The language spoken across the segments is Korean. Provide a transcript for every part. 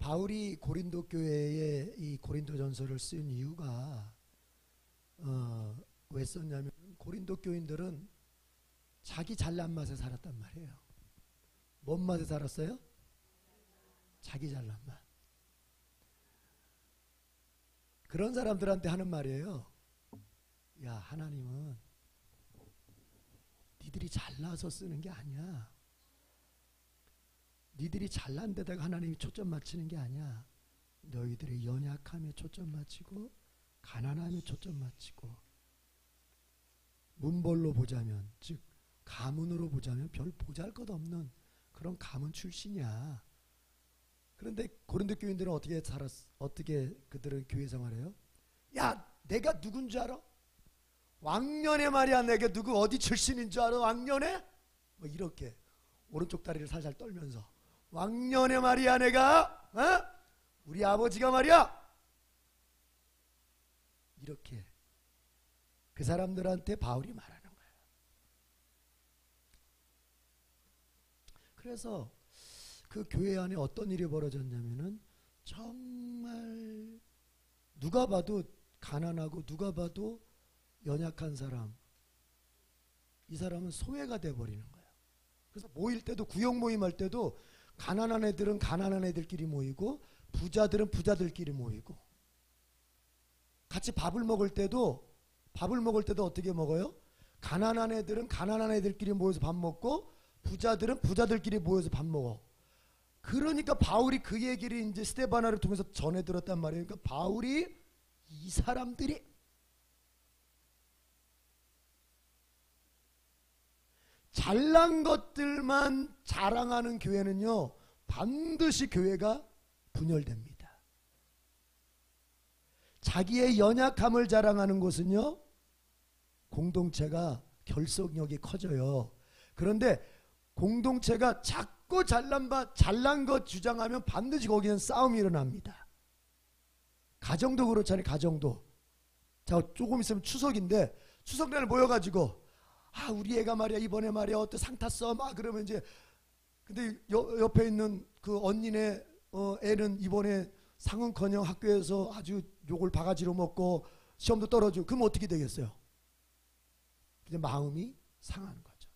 바울이 고린도 교회에 이 고린도전서를 쓴 이유가 왜 썼냐면 고린도 교인들은 자기 잘난 맛에 살았단 말이에요. 뭔 맛에 살았어요? 자기 잘난 맛. 그런 사람들한테 하는 말이에요. 야, 하나님은 니들이 잘나서 쓰는 게 아니야. 니들이 잘난 데다가 하나님이 초점 맞추는 게 아니야. 너희들의 연약함에 초점 맞추고 가난함에 초점 맞추고 문벌로 보자면, 즉 가문으로 보자면 별 보잘것없는 그런 가문 출신이야. 그런데 고린도 교인들은 어떻게 그들은 교회 생활해요? 야, 내가 누군 줄 알아? 왕년에 말이야. 내가 누구 어디 출신인 줄 알아? 왕년에? 뭐 이렇게 오른쪽 다리를 살살 떨면서 왕년에 말이야 내가 우리 아버지가 말이야 이렇게 그 사람들한테 바울이 말하는 거예요. 그래서 그 교회 안에 어떤 일이 벌어졌냐면은 정말 누가 봐도 가난하고 누가 봐도 연약한 사람, 이 사람은 소외가 돼버리는 거예요. 그래서 모일 때도, 구역 모임할 때도 가난한 애들은 가난한 애들끼리 모이고 부자들은 부자들끼리 모이고, 같이 밥을 먹을 때도 어떻게 먹어요? 가난한 애들은 가난한 애들끼리 모여서 밥 먹고 부자들은 부자들끼리 모여서 밥 먹어. 그러니까 바울이 그 얘기를 이제 스데바나를 통해서 전해 들었단 말이에요. 그러니까 바울이 이 사람들이 잘난 것들만 자랑하는 교회는요, 반드시 교회가 분열됩니다. 자기의 연약함을 자랑하는 곳은요, 공동체가 결속력이 커져요. 그런데 공동체가 자꾸 잘난 것 주장하면 반드시 거기는 싸움이 일어납니다. 가정도 그렇잖아요. 가정도. 자, 조금 있으면 추석인데 추석날 모여가지고 우리 애가 말이야 이번에 말이야 어떤 상 탔어 막 그러면 이제, 근데 옆에 있는 그 언니네 애는 이번에 상은커녕 학교에서 아주 욕을 바가지로 먹고 시험도 떨어지고, 그럼 어떻게 되겠어요? 이제 마음이 상하는 거죠.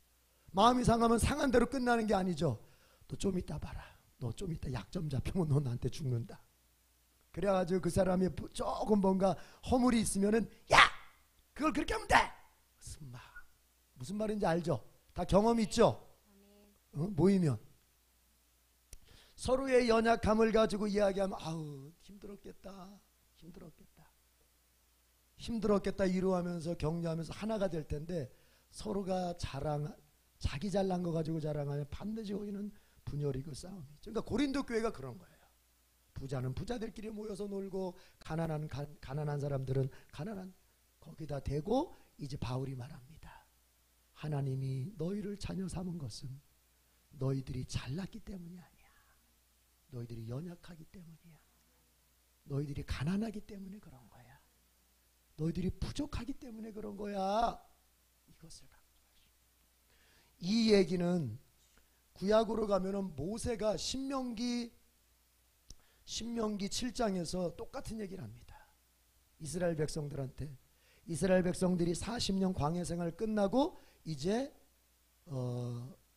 마음이 상하면 상한 대로 끝나는 게 아니죠. 너 좀 이따 봐라. 너 좀 이따 약점 잡히면 너 나한테 죽는다. 그래가지고 그 사람이 조금 뭔가 허물이 있으면은 야! 그걸 그렇게 하면 돼! 무슨 말인지 알죠? 다 경험이 있죠? 모이면 서로의 연약함을 가지고 이야기하면 힘들었겠다 위로하면서 격려하면서 하나가 될 텐데, 서로가 자기 잘난 거 가지고 자랑하면 반드시 거기는 분열이고 싸움이죠. 그러니까 고린도 교회가 그런 거예요. 부자는 부자들끼리 모여서 놀고 가난한 사람들은 가난한 거기다 대고, 이제 바울이 말합니다. 하나님이 너희를 자녀 삼은 것은 너희들이 잘났기 때문이 아니야. 너희들이 연약하기 때문이야. 너희들이 가난하기 때문에 그런 거야. 너희들이 부족하기 때문에 그런 거야. 이것을 강조하십니다. 이 얘기는 구약으로 가면은 모세가 신명기 7장에서 똑같은 얘기를 합니다. 이스라엘 백성들한테, 이스라엘 백성들이 40년 광야 생활 끝나고 이제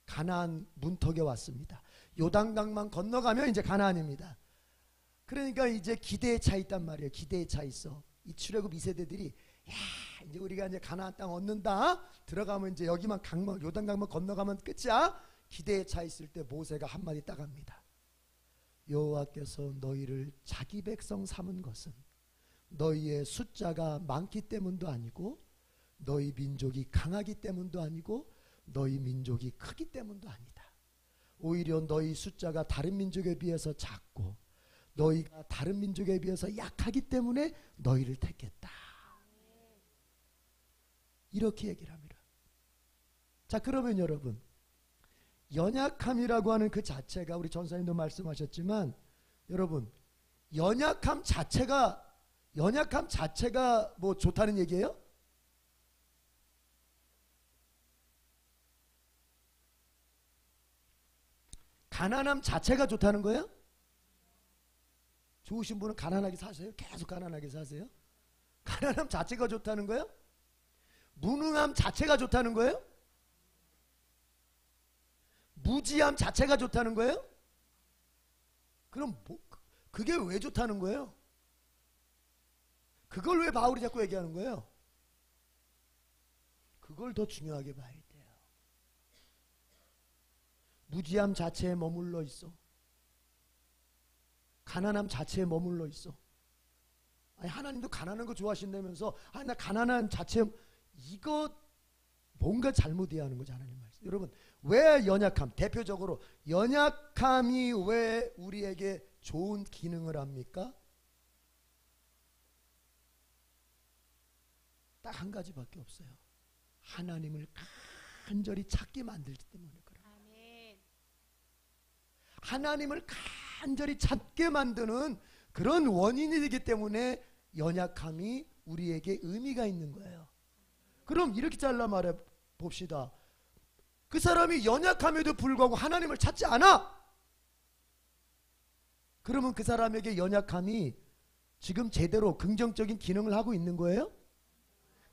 가나안 문턱에 왔습니다. 요단강만 건너가면 이제 가나안입니다. 그러니까 이제 기대에 차 있단 말이에요. 기대에 차 있어. 이 출애굽 2세대들이 이제 우리가 이제 가나안 땅 얻는다. 들어가면 이제 여기만 요단강만 건너가면 끝이야. 기대에 차 있을 때 모세가 한마디 딱 합니다. 여호와께서 너희를 자기 백성 삼은 것은 너희의 숫자가 많기 때문도 아니고, 너희 민족이 강하기 때문도 아니고, 너희 민족이 크기 때문도 아니다. 오히려 너희 숫자가 다른 민족에 비해서 작고 너희가 다른 민족에 비해서 약하기 때문에 너희를 택했다. 이렇게 얘기를 합니다. 자, 그러면 여러분, 연약함이라고 하는 그 자체가, 우리 전사님도 말씀하셨지만, 여러분, 연약함 자체가 뭐 좋다는 얘기예요? 가난함 자체가 좋다는 거예요? 좋으신 분은 가난하게 사세요? 계속 가난하게 사세요? 가난함 자체가 좋다는 거예요? 무능함 자체가 좋다는 거예요? 무지함 자체가 좋다는 거예요? 그럼 그게 왜 좋다는 거예요? 그걸 왜 바울이 자꾸 얘기하는 거예요? 그걸 더 중요하게 봐야 돼요. 무지함 자체에 머물러 있어. 가난함 자체에 머물러 있어. 아니, 하나님도 가난한 거 좋아하신다면서 나 가난한 자체, 이거 뭔가 잘못 이해하는 거죠. 하나님 말씀. 여러분, 왜 연약함, 대표적으로 연약함이 왜 우리에게 좋은 기능을 합니까? 딱 한 가지밖에 없어요. 하나님을 간절히 찾게 만들기 때문에 그래요. 아멘. 하나님을 간절히 찾게 만드는 그런 원인이기 때문에 연약함이 우리에게 의미가 있는 거예요. 그럼 이렇게 잘라 말해 봅시다. 그 사람이 연약함에도 불구하고 하나님을 찾지 않아? 그러면 그 사람에게 연약함이 지금 제대로 긍정적인 기능을 하고 있는 거예요?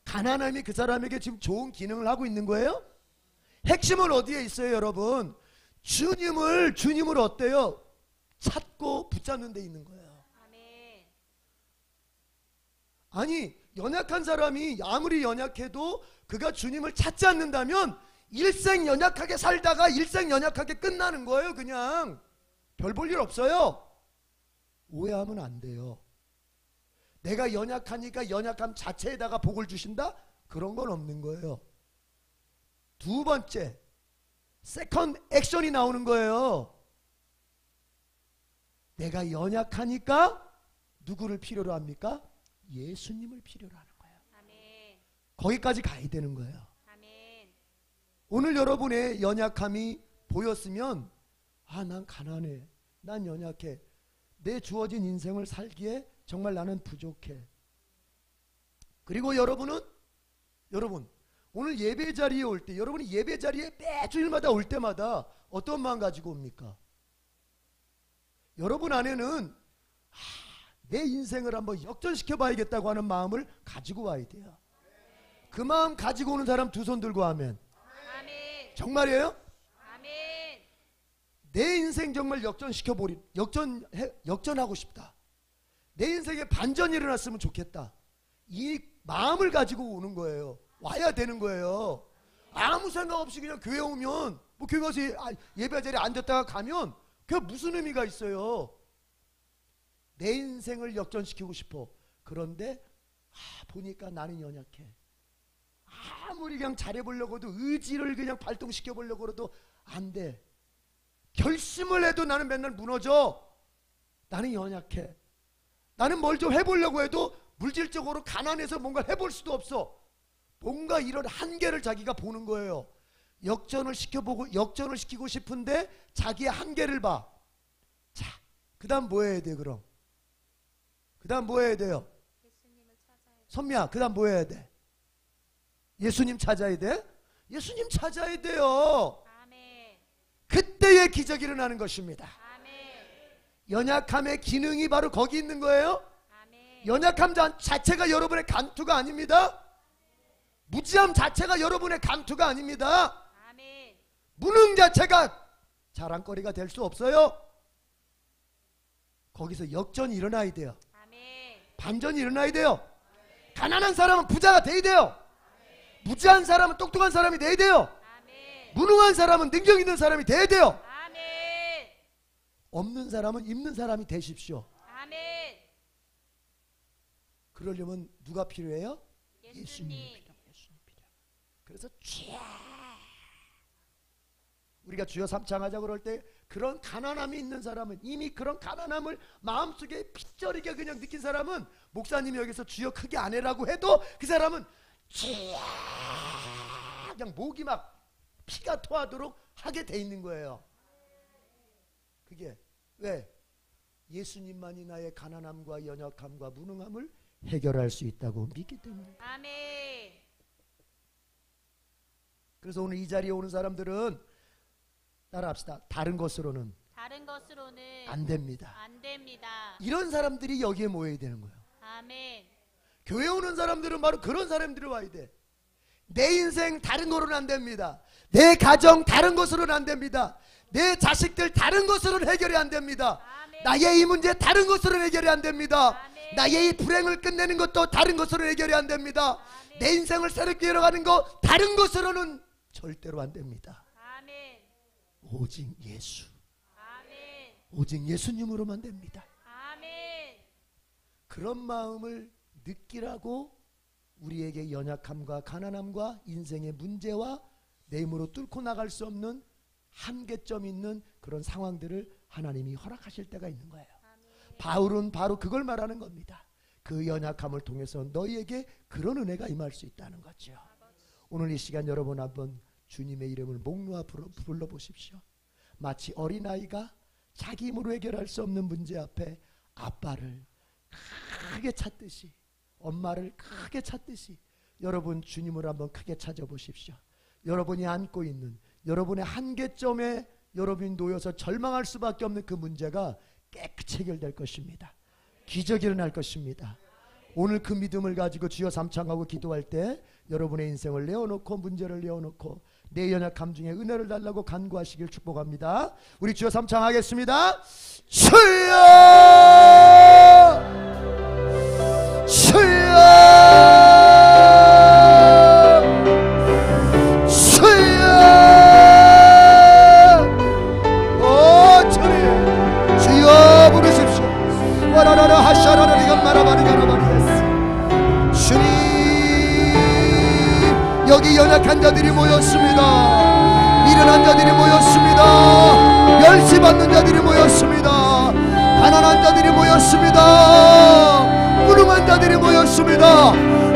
가난함이 그 사람에게 지금 좋은 기능을 하고 있는 거예요? 핵심은 어디에 있어요, 여러분? 주님을 어때요? 찾고 붙잡는 데 있는 거예요. 아멘. 아니, 연약한 사람이 아무리 연약해도 그가 주님을 찾지 않는다면 일생 연약하게 살다가 일생 연약하게 끝나는 거예요. 그냥 별 볼 일 없어요. 오해하면 안 돼요. 내가 연약하니까 연약함 자체에다가 복을 주신다? 그런 건 없는 거예요. 두 번째, 세컨드 액션이 나오는 거예요. 내가 연약하니까 누구를 필요로 합니까? 예수님을 필요로 하는 거예요. 아멘. 거기까지 가야 되는 거예요. 아멘. 오늘 여러분의 연약함이 보였으면 난 가난해, 난 연약해, 내 주어진 인생을 살기에 정말 나는 부족해. 그리고 여러분 오늘 예배 자리에 올 때, 여러분이 예배 자리에 매주일마다 올 때마다 어떤 마음 가지고 옵니까? 여러분 안에는 내 인생을 한번 역전시켜 봐야겠다고 하는 마음을 가지고 와야 돼요. 그 마음 가지고 오는 사람 두 손 들고 하면. 아멘. 정말이에요? 아멘. 내 인생 정말 역전하고 싶다. 내 인생에 반전이 일어났으면 좋겠다. 이 마음을 가지고 오는 거예요. 와야 되는 거예요. 아무 생각 없이 그냥 교회 오면, 뭐 교회 가서 예배 자리에 앉았다가 가면 그게 무슨 의미가 있어요? 내 인생을 역전시키고 싶어. 그런데 보니까 나는 연약해. 아무리 그냥 잘해보려고 해도, 의지를 그냥 발동시켜 보려고 해도 안 돼. 결심을 해도 나는 맨날 무너져. 나는 연약해. 나는 뭘 좀 해보려고 해도 물질적으로 가난해서 뭔가 해볼 수도 없어. 뭔가 이런 한계를 자기가 보는 거예요. 역전을 시키고 싶은데 자기의 한계를 봐. 자, 그 다음 뭐 해야 돼, 그럼? 그 다음 뭐 해야 돼요? 예수님을 찾아야 돼. 선미야, 그 다음 뭐 해야 돼? 예수님 찾아야 돼? 예수님 찾아야 돼요. 아멘. 그때의 기적이 일어나는 것입니다. 아멘. 연약함의 기능이 바로 거기 있는 거예요. 아멘. 연약함 자체가 여러분의 감투가 아닙니다. 무지함 자체가 여러분의 감투가 아닙니다. 아멘. 무능 자체가 자랑거리가 될 수 없어요. 거기서 역전이 일어나야 돼요. 아멘. 반전이 일어나야 돼요. 가난한 사람은 부자가 돼야 돼요. 무지한 사람은 똑똑한 사람이 돼야 돼요. 아멘. 무능한 사람은 능력 있는 사람이 돼야 돼요. 아멘. 없는 사람은 있는 사람이 되십시오. 아멘. 그러려면 누가 필요해요? 예수님. 예수님 필요. 그래서 우리가 주여 삼창하자 그럴 때 그런 가난함이 있는 사람은, 이미 그런 가난함을 마음속에 핏저리게 그냥 느낀 사람은, 목사님이 여기서 주여 크게 안 해라고 해도 그 사람은 그냥 목이 막 피가 토하도록 하게 돼 있는 거예요. 그게 왜? 예수님만이 나의 가난함과 연약함과 무능함을 해결할 수 있다고 믿기 때문에. 아멘. 그래서 오늘 이 자리에 오는 사람들은 따라합시다. 다른 것으로는 다른 것으로는 안 됩니다. 안 됩니다. 맞습니다. 이런 사람들이 여기에 모여야 되는 거예요. 아멘. 교회 오는 사람들은 바로 그런 사람들이 와야 돼. 내 인생 다른 거로는 안 됩니다. 내 가정 다른 것으로는 안 됩니다. 내 자식들 다른 것으로는 해결이 안 됩니다. 아멘. 나의 이 문제 다른 것으로는 해결이 안 됩니다. 아멘. 나의 이 불행을 끝내는 것도 다른 것으로 해결이 안 됩니다. 아멘. 내 인생을 새롭게 열어가는 거 다른 것으로는 절대로 안 됩니다. 아멘. 오직 예수, 아멘. 오직 예수님으로만 됩니다. 아멘. 그런 마음을 느끼라고 우리에게 연약함과 가난함과 인생의 문제와 내 힘으로 뚫고 나갈 수 없는 한계점 있는 그런 상황들을 하나님이 허락하실 때가 있는 거예요. 바울은 바로 그걸 말하는 겁니다. 그 연약함을 통해서 너희에게 그런 은혜가 임할 수 있다는 거죠. 오늘 이 시간 여러분 한번 주님의 이름을 목 놓아 불러보십시오. 마치 어린아이가 자기 힘으로 해결할 수 없는 문제 앞에 아빠를 크게 찾듯이, 엄마를 크게 찾듯이 여러분 주님을 한번 크게 찾아보십시오. 여러분이 안고 있는 여러분의 한계점에 여러분이 놓여서 절망할 수밖에 없는 그 문제가 깨끗이 해결될 것입니다. 기적이 일어날 것입니다. 오늘 그 믿음을 가지고 주여 삼창하고 기도할 때 여러분의 인생을 내어놓고 문제를 내어놓고 내 연약함 중에 은혜를 달라고 간구하시길 축복합니다. 우리 주여 삼창하겠습니다. 주여 주여 주여 오 주님 주여 부르십시오. 와라라라 하샤라라 이건 마라바리가라바리에스. 주님 여기 연약한 자들이 모였습니다. 미련한 자들이 모였습니다. 멸시받는 자들이 모였습니다. 가난한 자들이 모였습니다. 무능한 자들이 모였습니다.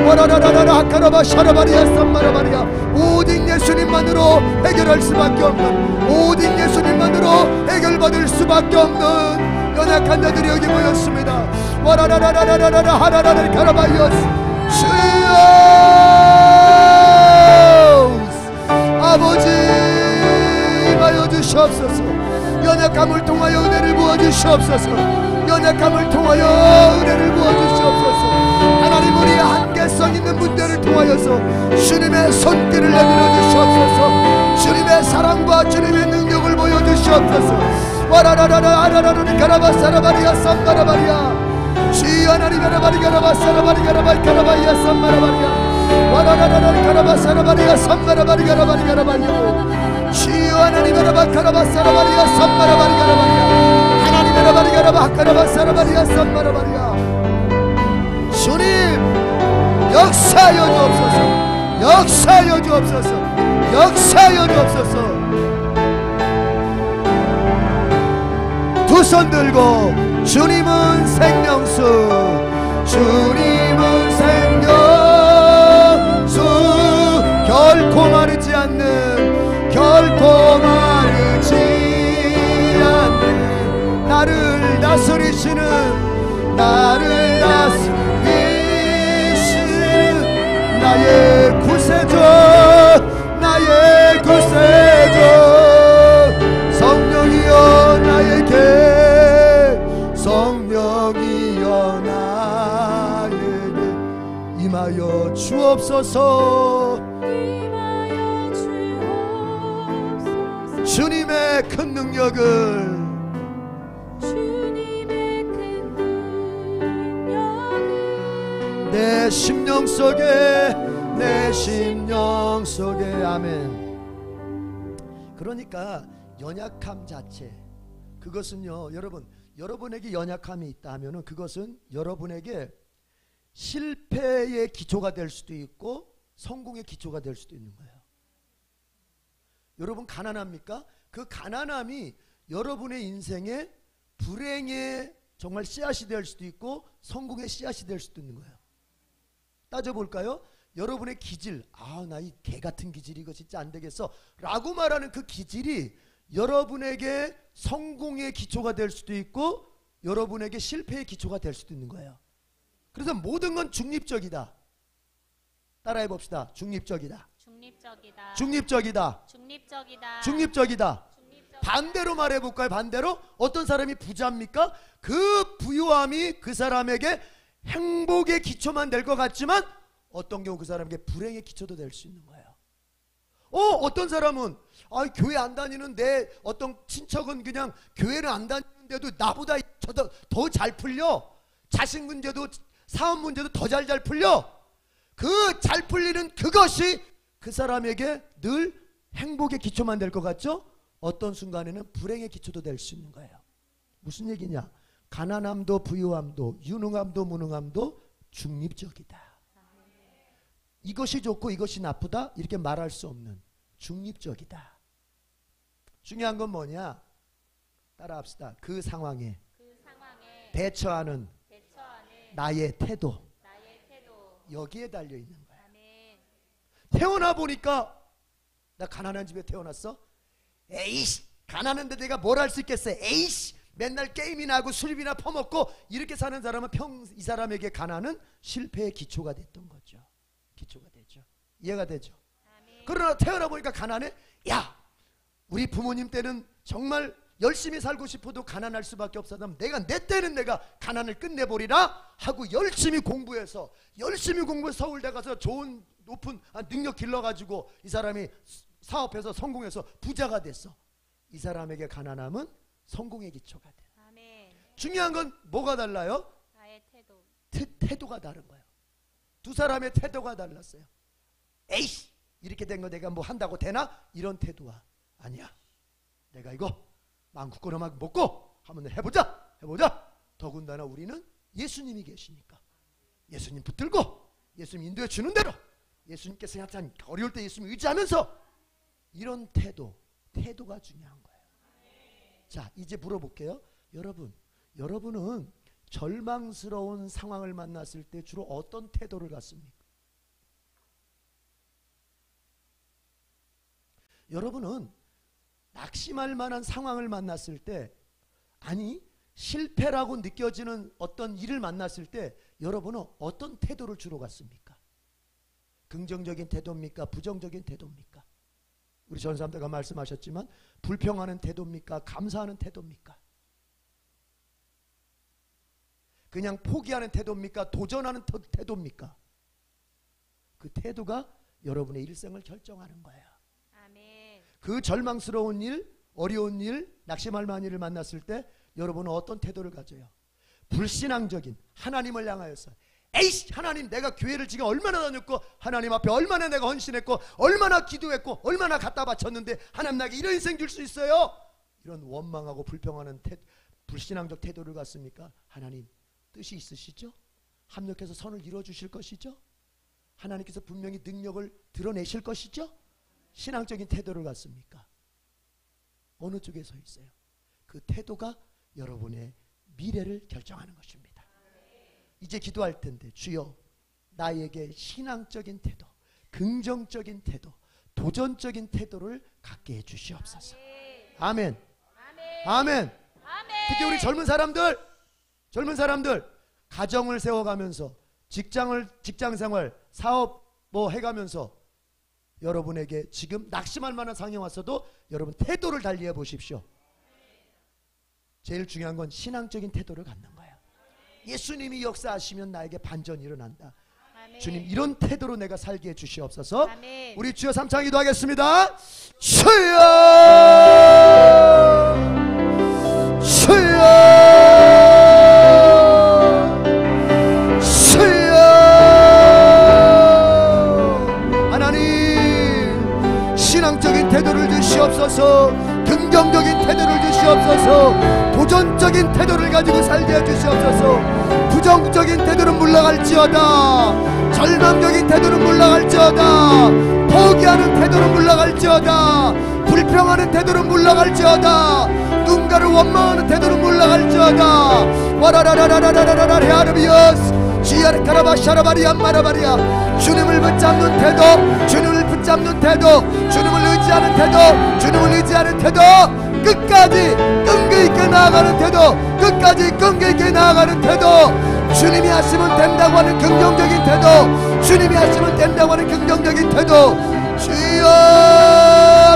와라라라라 하카라바 샤라바리야 쌈마라바리야. 오직 예수님만으로 해결할 수밖에 없는, 오직 예수님만으로 해결받을 수밖에 없는 연약한 자들이 여기 모였습니다. 와라라라라라라 하라라라 카라바이어스. 주여 아버지 임하여 주시옵소서. 연약함을 통하여 은혜를 부어주시옵소서. 연약함을 통하여 은혜를 부어주시옵소서. 하나님 우리의 한계성 있는 문제를 통하여서 주님의 손길을 내밀어 주시옵소서. 주님의 사랑과 주님의 능력을 보여주시옵소서. 와라라라라 아라라라리 가라바사라바리야 쌈바라바리야. 주여 하나님 가라바리가라바사라바리가라바이 가라바이야 쌈바라바리야. 와라라라라 가라바사라바리야 쌈바라바리가라바리가라바리야. 주여 하나님 가라바카라바사라바리야 쌈바라바리가라바리야. 하나님 가라바리가라바카라바사라바리야 쌈바라바리야. 주님 역사하여 주옵소서. 역사하여 주옵소서. 역사하여 주옵소서. 두 손 들고 주님은 생명수, 주님은 생명수. 결코 마르지 않는, 결코 마르지 않는, 나를 다스리시는, 나를 다스리시는 나의 구세주, 나의 구세주. 성령이여 나에게, 성령이여 나에게 임하여 주옵소서. 주님의 큰 능력을, 내 심령 속에, 내 심령 속에. 아멘. 그러니까 연약함 자체, 그것은요 여러분, 여러분에게 연약함이 있다 하면은 그것은 여러분에게 실패의 기초가 될 수도 있고 성공의 기초가 될 수도 있는 거예요. 여러분 가난합니까? 그 가난함이 여러분의 인생에 불행의 정말 씨앗이 될 수도 있고 성공의 씨앗이 될 수도 있는 거예요. 따져볼까요? 여러분의 기질, 나 이 개 같은 기질이 이거 진짜 안 되겠어 라고 말하는 그 기질이 여러분에게 성공의 기초가 될 수도 있고 여러분에게 실패의 기초가 될 수도 있는 거예요. 그래서 모든 건 중립적이다. 따라해 봅시다. 중립적이다. 중립적이다. 중립적이다. 중립적이다. 중립적이다. 반대로 말해볼까요? 반대로 어떤 사람이 부자입니까? 그 부유함이 그 사람에게 행복의 기초만 될 것 같지만 어떤 경우 그 사람에게 불행의 기초도 될 수 있는 거예요. 어떤 사람은 교회 안 다니는 내 어떤 친척은 그냥 교회를 안 다니는데도 나보다 더 잘 풀려. 자식 문제도 사업 문제도 더 잘 풀려. 그 잘 풀리는 그것이 그 사람에게 늘 행복의 기초만 될 것 같죠? 어떤 순간에는 불행의 기초도 될 수 있는 거예요. 무슨 얘기냐? 가난함도 부유함도 유능함도 무능함도 중립적이다. 이것이 좋고 이것이 나쁘다 이렇게 말할 수 없는 중립적이다. 중요한 건 뭐냐? 따라합시다. 그 상황에 대처하는 나의 태도, 여기에 달려 있는 거야. 태어나 보니까 나 가난한 집에 태어났어? 에이씨, 가난한데 내가 뭘 할 수 있겠어? 에이씨, 맨날 게임이나 하고 술이나 퍼먹고 이렇게 사는 사람은 이 사람에게 가난은 실패의 기초가 됐던 거죠. 기초가 되죠. 이해가 되죠? 그러나 태어나 보니까 가난해? 야, 우리 부모님 때는 정말 열심히 살고 싶어도 가난할 수밖에 없었다면 내가 내 때는 내가 가난을 끝내버리라 하고 열심히 공부해서 서울대 가서 좋은 높은 능력 길러가지고 이 사람이 사업해서 성공해서 부자가 됐어. 이 사람에게 가난함은 성공의 기초가 돼. 중요한 건 뭐가 달라요? 나의 태도. 태도가 다른 거예요. 두 사람의 태도가 달랐어요. 에이씨, 이렇게 된 거 내가 뭐 한다고 되나? 이런 태도와 아니야. 내가 이거 마음껏 막 먹고 한번 해보자. 더군다나 우리는 예수님이 계시니까 예수님 붙들고 예수님 인도해 주는 대로 예수님께서 약간 어려울 때 예수님 의지하면서 이런 태도가 중요한 거예요. 자, 이제 물어볼게요. 여러분은 절망스러운 상황을 만났을 때 주로 어떤 태도를 갖습니까? 여러분은 낙심할 만한 상황을 만났을 때, 아니 실패라고 느껴지는 어떤 일을 만났을 때 여러분은 어떤 태도를 주로 갖습니까? 긍정적인 태도입니까? 부정적인 태도입니까? 우리 전사님들가 말씀하셨지만 불평하는 태도입니까? 감사하는 태도입니까? 그냥 포기하는 태도입니까? 도전하는 태도입니까? 그 태도가 여러분의 일생을 결정하는 거예요. 아멘. 그 절망스러운 일, 어려운 일, 낙심할 만한 일을 만났을 때 여러분은 어떤 태도를 가져요? 불신앙적인 하나님을 향하여서 에이씨, 하나님, 내가 교회를 지금 얼마나 다녔고 하나님 앞에 얼마나 내가 헌신했고 얼마나 기도했고 얼마나 갖다 바쳤는데 하나님 나에게 이런 인생 줄 수 있어요? 이런 원망하고 불평하는 불신앙적 태도를 갖습니까? 하나님 뜻이 있으시죠? 합력해서 선을 이루어주실 것이죠? 하나님께서 분명히 능력을 드러내실 것이죠? 신앙적인 태도를 갖습니까? 어느 쪽에 서 있어요? 그 태도가 여러분의 미래를 결정하는 것입니다. 이제 기도할 텐데, 주여 나에게 신앙적인 태도, 긍정적인 태도, 도전적인 태도를 갖게 해주시옵소서. 아멘. 아멘. 특히 우리 젊은 사람들 가정을 세워가면서 직장생활, 사업 뭐 해가면서 여러분에게 지금 낙심할 만한 상황이 왔어도 여러분 태도를 달리해 보십시오. 제일 중요한 건 신앙적인 태도를 갖는 거예요. 예수님이 역사하시면 나에게 반전이 일어난다. 아멘. 주님, 이런 태도로 내가 살게 해주시옵소서. 아멘. 우리 주여 삼창 기도하겠습니다. 주여, 주여, 주여. 하나님, 신앙적인 태도를 주시옵소서. 긍정적인 태도를 주시옵소서. 도전적인 태도를 가지고 살게 해주시옵소서. 부정적인 태도는 물러갈지어다. 절망적인 태도는 물러갈지어다. 포기하는 태도는 물러갈지어다. 불평하는 태도는 물러갈지어다. 누군가를 원망하는 태도는 물러갈지어다. 와라라라라라라라라 헤아르비어스 지야르카라바샤라바리암마라바리아. 주님을 붙잡는 태도, 주님을 붙잡는 태도, 주님을 의지하는 태도, 주님을 의지하는 태도, 끝까지 끈기 있게 나아가는 태도, 끝까지 끈기 있게 나아가는 태도. 주님이 하시면 된다고 하는 긍정적인 태도, 주님이 하시면 된다고 하는 긍정적인 태도. 주여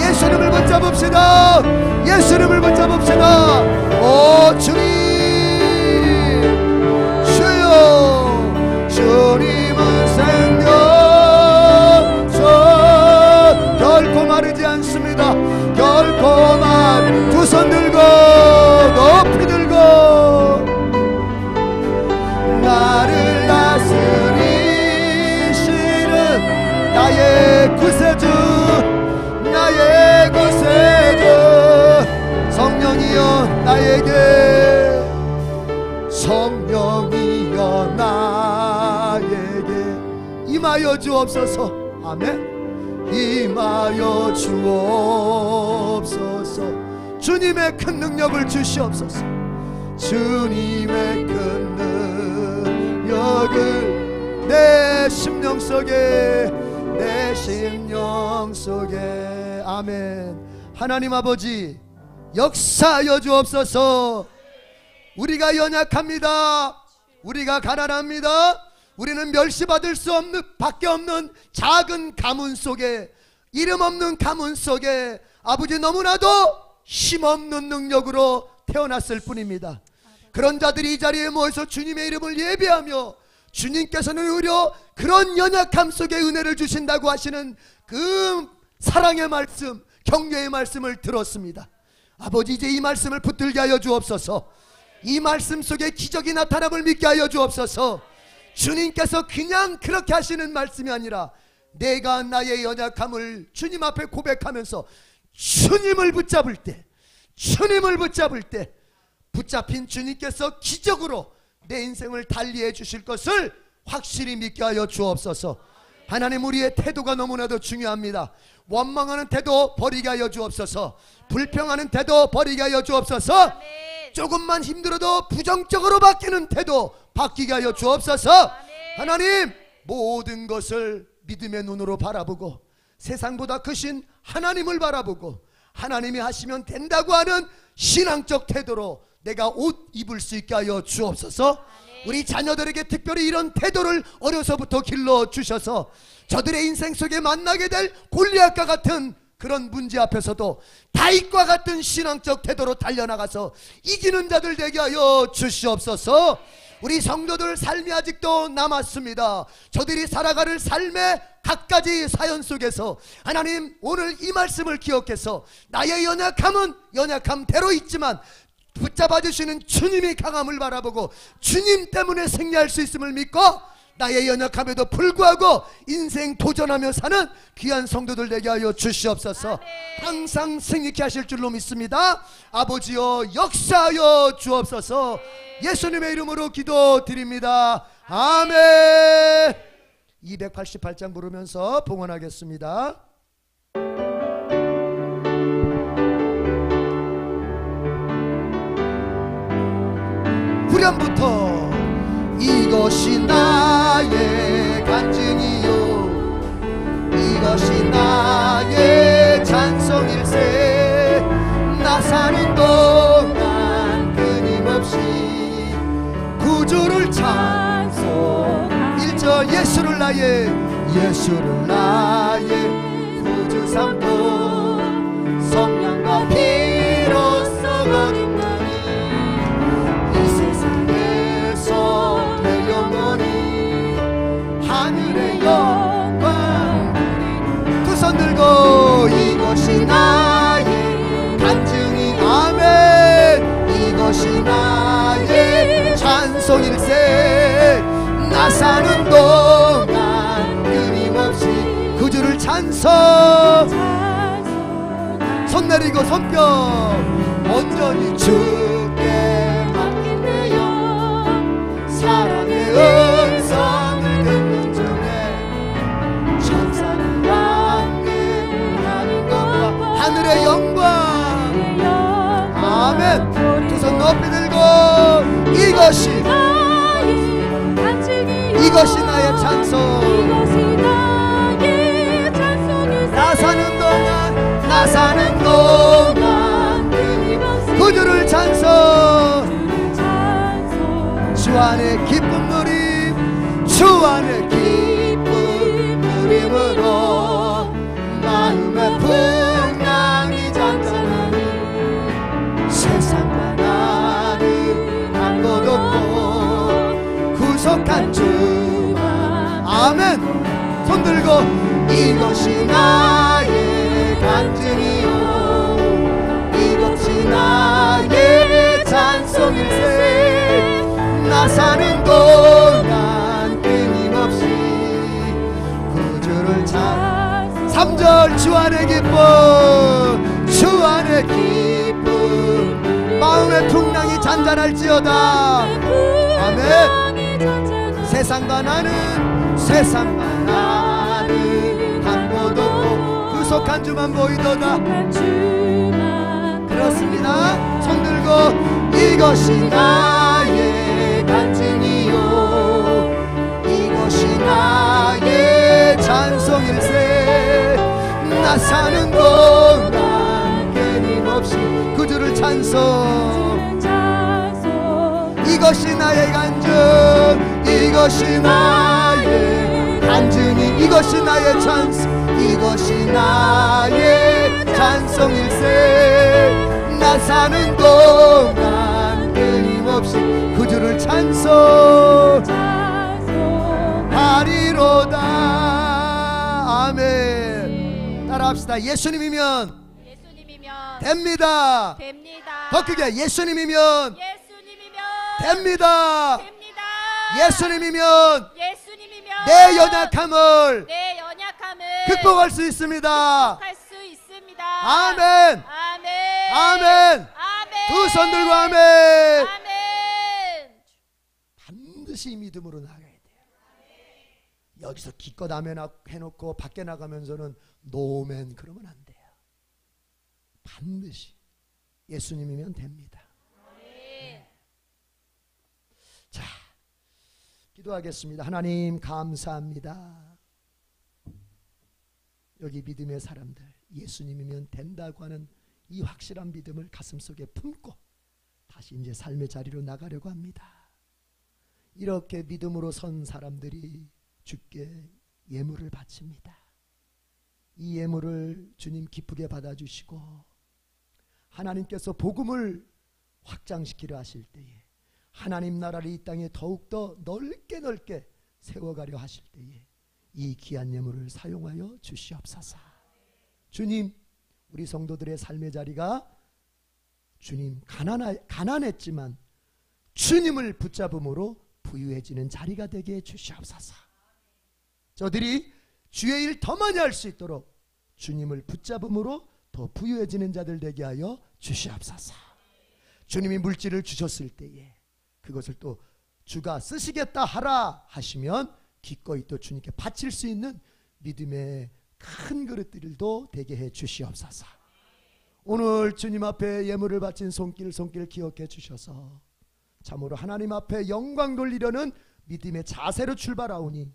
예수님을 붙잡읍시다. 예수님을 붙잡읍시다. 오 주님, 주여, 주님은 생명수 결코 마르지 않습니다. 결코 마르. 두 손 들고 높이 들고 나를 다스리시는 나의 구세주, 나의 구세주 성령이여 나에게, 성령이여 나에게 임하여 주옵소서. 아멘. 임하여 주옵소서. 주님의 큰 능력을 주시옵소서. 주님의 큰 능력을 내 심령 속에, 내 심령 속에. 아멘. 하나님 아버지 역사하여 주옵소서. 우리가 연약합니다. 우리가 가난합니다. 우리는 멸시받을 수 없는 밖에 없는 작은 가문 속에, 이름 없는 가문 속에 아버지 너무나도 힘없는 능력으로 태어났을 뿐입니다. 그런 자들이 이 자리에 모여서 주님의 이름을 예배하며 주님께서는 오히려 그런 연약함 속에 은혜를 주신다고 하시는 그 사랑의 말씀, 격려의 말씀을 들었습니다. 아버지 이제 이 말씀을 붙들게 하여 주옵소서. 이 말씀 속에 기적이 나타남을 믿게 하여 주옵소서. 주님께서 그냥 그렇게 하시는 말씀이 아니라 내가 나의 연약함을 주님 앞에 고백하면서 주님을 붙잡을 때, 주님을 붙잡을 때 붙잡힌 주님께서 기적으로 내 인생을 달리해 주실 것을 확실히 믿게 하여 주옵소서. 하나님 우리의 태도가 너무나도 중요합니다. 원망하는 태도 버리게 하여 주옵소서. 불평하는 태도 버리게 하여 주옵소서. 조금만 힘들어도 부정적으로 바뀌는 태도 바뀌게 하여 주옵소서. 하나님 모든 것을 믿음의 눈으로 바라보고 세상보다 크신 하나님을 바라보고 하나님이 하시면 된다고 하는 신앙적 태도로 내가 옷 입을 수 있게 하여 주옵소서. 우리 자녀들에게 특별히 이런 태도를 어려서부터 길러주셔서 저들의 인생 속에 만나게 될 골리앗과 같은 그런 문제 앞에서도 다윗과 같은 신앙적 태도로 달려나가서 이기는 자들 되게 하여 주시옵소서. 우리 성도들 삶이 아직도 남았습니다. 저들이 살아가는 삶의 각가지 사연 속에서 하나님 오늘 이 말씀을 기억해서 나의 연약함은 연약함대로 있지만 붙잡아 주시는 주님이 강함을 바라보고 주님 때문에 승리할 수 있음을 믿고 나의 연약함에도 불구하고 인생 도전하며 사는 귀한 성도들 되게 하여 주시옵소서. 항상 승리케 하실 줄로 믿습니다. 아버지여 역사하여 주옵소서. 예수님의 이름으로 기도드립니다. 아멘. 288장 부르면서 봉헌하겠습니다. 후렴부터 이것이 나의 간증이요 이것이 나의 찬송일세 나 사는 동안 끊임없이 구주를 찬송 1절 예수를 나의 구주 삼고 성령과 피로써 거듭나니 이 세상에서 내 영혼이 하늘의 영광 두 손 들고 이것이 나의 간증이 아멘 이것이 나의 찬송일세 나 사는 동안 끊임없이 구주를 찬송 손 내리고 손뼉 온전히 주께 맡기네요 사랑의 음성을 듣는 중에 천사는 왕래하는 것과 하늘의 영광 아멘 두 손 높이 들고 이것이 나의 찬송 나 사는 동안 끊임없이 주를 찬송. 주 안에 기쁨 누림, 주 안에 기쁨 누림으로 마음의 풍랑이 잔잔하니 세상과 나는 한 것 없고 구속한 주만. 아멘. 손 들고 이것이 나의 간증이요 이것이 나의 찬송일세. 나 사는 동안 끊임없이 구주를 찬. 3절 주 안의 기쁨, 주 안의 기쁨. 마음의 풍랑이 잔잔할지어다. 아멘. 세상과 나는 한 곳 없고 구속한 주만 보이도다. 그렇습니다. 손 들고 이것이 나의 간증이요 이것이 나의 찬송일세. 나 사는 동안 끊임없이 구주를 찬송. 이것이 나의 간증, 이것이 나의 간증이, 이것이 나의 찬송, 이것이 나의 찬송일세. 나 사는 동안 끊임없이 구주를 찬송하리로다. 아멘. 따라합시다. 예수님이면 됩니다. 더 크게 예수님이면 됩니다. 예수님이면 내 연약함을 극복할 수 있습니다. 아멘. 아멘. 두 손 들고 아멘. 반드시 믿음으로 나가야 돼요. 여기서 기껏 아멘 해놓고 밖에 나가면서는 노멘 그러면 안 돼요. 반드시 예수님이면 됩니다. 자, 기도하겠습니다. 하나님 감사합니다. 여기 믿음의 사람들 예수님이면 된다고 하는 이 확실한 믿음을 가슴속에 품고 다시 이제 삶의 자리로 나가려고 합니다. 이렇게 믿음으로 선 사람들이 주께 예물을 바칩니다. 이 예물을 주님 기쁘게 받아주시고 하나님께서 복음을 확장시키려 하실 때에 하나님 나라를 이 땅에 더욱더 넓게 세워가려 하실 때에 이 귀한 예물을 사용하여 주시옵소서. 주님, 우리 성도들의 삶의 자리가 주님 가난했지만 주님을 붙잡음으로 부유해지는 자리가 되게 해 주시옵소서. 저들이 주의 일 더 많이 할 수 있도록 주님을 붙잡음으로 더 부유해지는 자들 되게 하여 주시옵소서. 주님이 물질을 주셨을 때에 그것을 또 주가 쓰시겠다 하라 하시면 기꺼이 또 주님께 바칠 수 있는 믿음의 큰 그릇들도 되게 해 주시옵소서. 오늘 주님 앞에 예물을 바친 손길 기억해 주셔서 참으로 하나님 앞에 영광 돌리려는 믿음의 자세로 출발하오니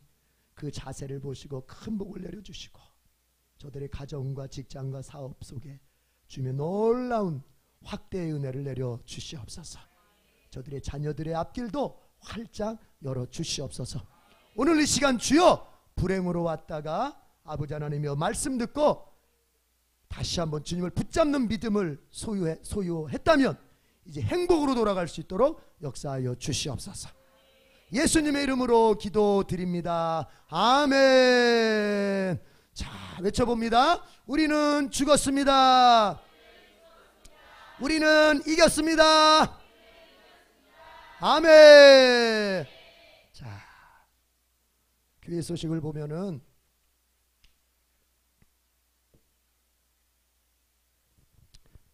그 자세를 보시고 큰 복을 내려주시고 저들의 가정과 직장과 사업 속에 주님의 놀라운 확대의 은혜를 내려 주시옵소서. 저들의 자녀들의 앞길도 활짝 열어 주시옵소서. 오늘 이 시간 주여 불행으로 왔다가 아버지 하나님이여 말씀 듣고 다시 한번 주님을 붙잡는 믿음을 소유했다면 이제 행복으로 돌아갈 수 있도록 역사하여 주시옵소서. 예수님의 이름으로 기도드립니다. 아멘. 자, 외쳐봅니다. 우리는 죽었습니다. 우리는 이겼습니다. 아멘. 자, 교회 소식을 보면은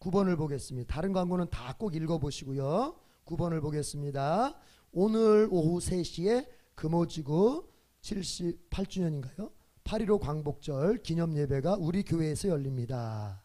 9번을 보겠습니다. 다른 광고는 다 꼭 읽어보시고요. 9번을 보겠습니다. 오늘 오후 3시에 금오지구 78주년인가요? 8.15 광복절 기념예배가 우리 교회에서 열립니다.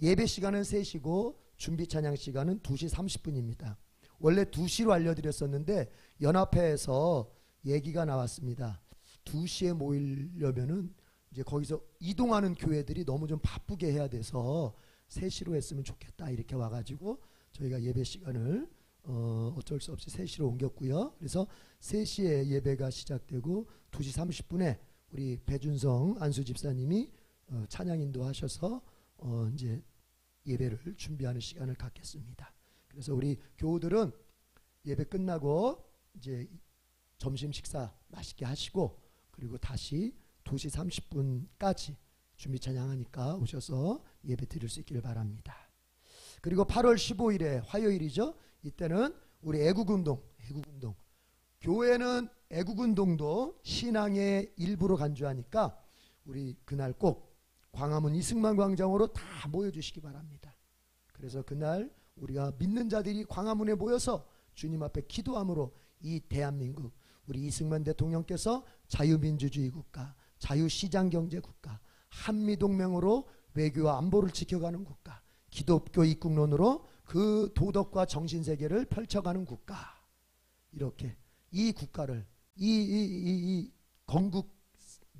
예배 시간은 3시고 준비 찬양 시간은 2시 30분입니다. 원래 2시로 알려드렸었는데 연합회에서 얘기가 나왔습니다. 2시에 모이려면은 이제 거기서 이동하는 교회들이 너무 좀 바쁘게 해야 돼서 3시로 했으면 좋겠다 이렇게 와가지고 저희가 예배 시간을 어쩔 수 없이 3시로 옮겼고요. 그래서 3시에 예배가 시작되고 2시 30분에 우리 배준성 안수 집사님이 찬양 인도하셔서 이제 예배를 준비하는 시간을 갖겠습니다. 그래서 우리 교우들은 예배 끝나고 이제 점심 식사 맛있게 하시고 그리고 다시 2시 30분까지 준비 찬양하니까 오셔서 예배 드릴 수 있기를 바랍니다. 그리고 8월 15일에 화요일이죠. 이때는 우리 애국운동 교회는 애국운동도 신앙의 일부로 간주하니까 우리 그날 꼭 광화문 이승만 광장으로 다 모여주시기 바랍니다. 그래서 그날 우리가 믿는 자들이 광화문에 모여서 주님 앞에 기도함으로 이 대한민국 우리 이승만 대통령께서 자유민주주의 국가, 자유시장경제 국가, 한미동맹으로 외교와 안보를 지켜가는 국가, 기독교 입국론으로 그 도덕과 정신세계를 펼쳐가는 국가, 이렇게 이 국가를 이 건국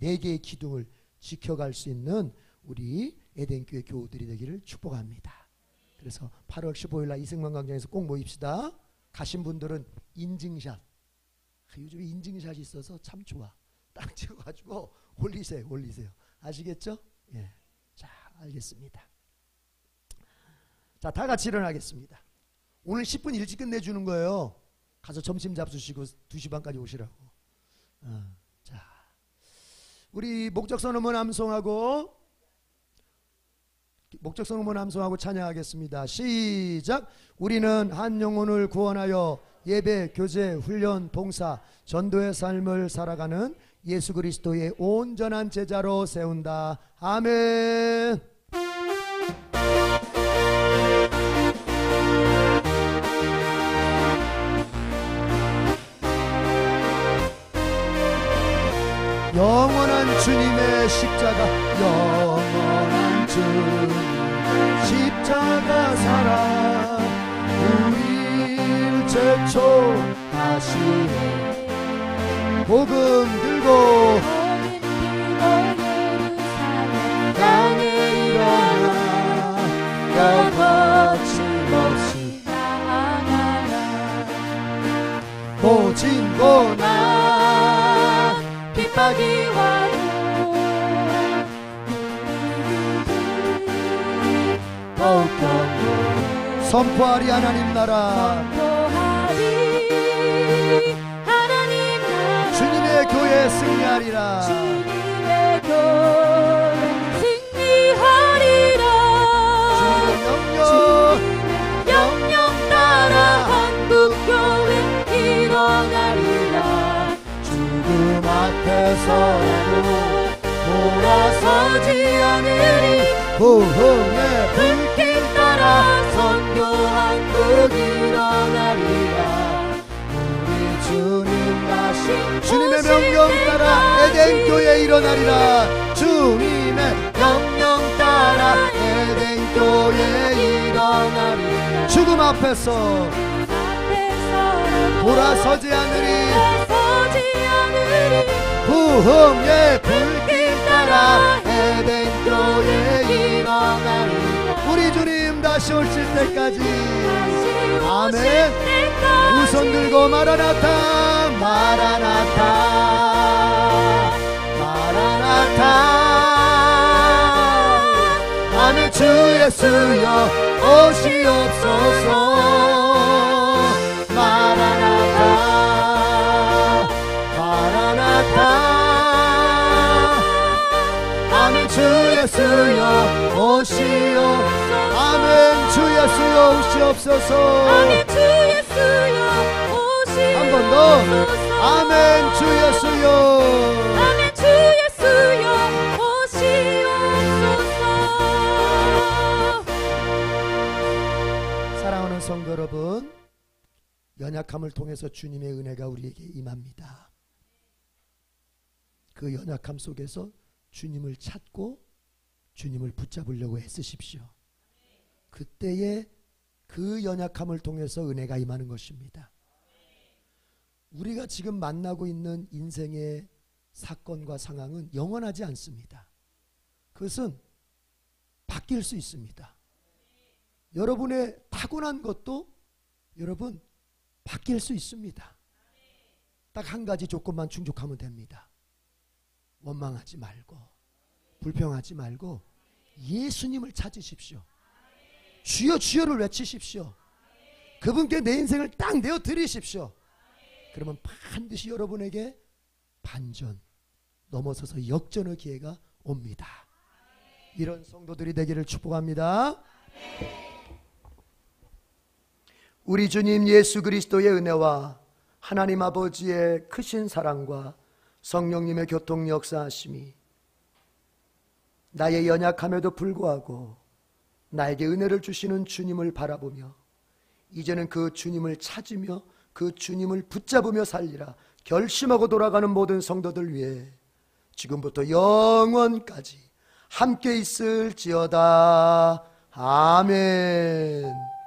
4개의 기둥을 지켜갈 수 있는 우리 에덴교회 교우들이 되기를 축복합니다. 그래서 8월 15일 날 이승만 광장에서 꼭 모입시다. 가신 분들은 인증샷, 요즘에 인증샷이 있어서 참 좋아. 딱 찍어가지고 올리세요. 아시겠죠? 예. 자, 알겠습니다. 자, 다 같이 일어나겠습니다. 오늘 10분 일찍 끝내주는 거예요. 가서 점심 잡수시고 2시 반까지 오시라고. 자, 우리 목적성 음원 암송하고 찬양하겠습니다. 시작. 우리는 한 영혼을 구원하여 예배, 교제, 훈련, 봉사, 전도의 삶을 살아가는 예수 그리스도의 온전한 제자로 세운다. 아멘. 영원한 주님의 십자가, 영원한 주님의 십자가 사랑, 우리를 제초하시네. 복음 들고 땅에 일어나 너 거침없이 나아가라. 모진 고난 핍박이와도 더욱더 선포하리 하나님 나라, 주님의 교회 승리하리라. 주님의 명령 따라 한국교회 일어나리라. 죽음 앞에서라도 돌아서지 않으리. 부흥의 불길 따라 선교 한국 일어나리라. 우리 주님 다시 주님의 명령 따라 에덴교회 일어나리라. 주님의 명령 따라 에덴교회 일어나리라. 죽음 앞에서 돌아서지 않으리. 부흥의 불길 따라 에덴교회 일어나리라. 우리 주님 다시 오실 때까지. 아멘. 두 손 들고 마라나타, 마라나타, 마라나타. 아멘. 주 예수여 오시옵소서. 마라나타, 마라나타. 아멘. 주 예수여 오시옵소서. 아멘. 주 예수여 오시옵소서. 아멘. 주 예수여 오시옵소서. 한 번 더. 아멘. 주 예수여. 아멘. 주 예수여 오시옵소서. 사랑하는 성도 여러분, 연약함을 통해서 주님의 은혜가 우리에게 임합니다. 그 연약함 속에서 주님을 찾고 주님을 붙잡으려고 애쓰십시오. 그때에 그 연약함을 통해서 은혜가 임하는 것입니다. 우리가 지금 만나고 있는 인생의 사건과 상황은 영원하지 않습니다. 그것은 바뀔 수 있습니다. 여러분의 타고난 것도 여러분 바뀔 수 있습니다. 딱 한 가지 조건만 충족하면 됩니다. 원망하지 말고 불평하지 말고 예수님을 찾으십시오. 주여 주여를 외치십시오. 그분께 내 인생을 딱 내어 드리십시오. 그러면 반드시 여러분에게 반전, 넘어서서 역전의 기회가 옵니다. 이런 성도들이 되기를 축복합니다. 우리 주님 예수 그리스도의 은혜와 하나님 아버지의 크신 사랑과 성령님의 교통 역사하심이 나의 연약함에도 불구하고 나에게 은혜를 주시는 주님을 바라보며 이제는 그 주님을 찾으며 그 주님을 붙잡으며 살리라 결심하고 돌아가는 모든 성도들 위해 지금부터 영원까지 함께 있을지어다. 아멘.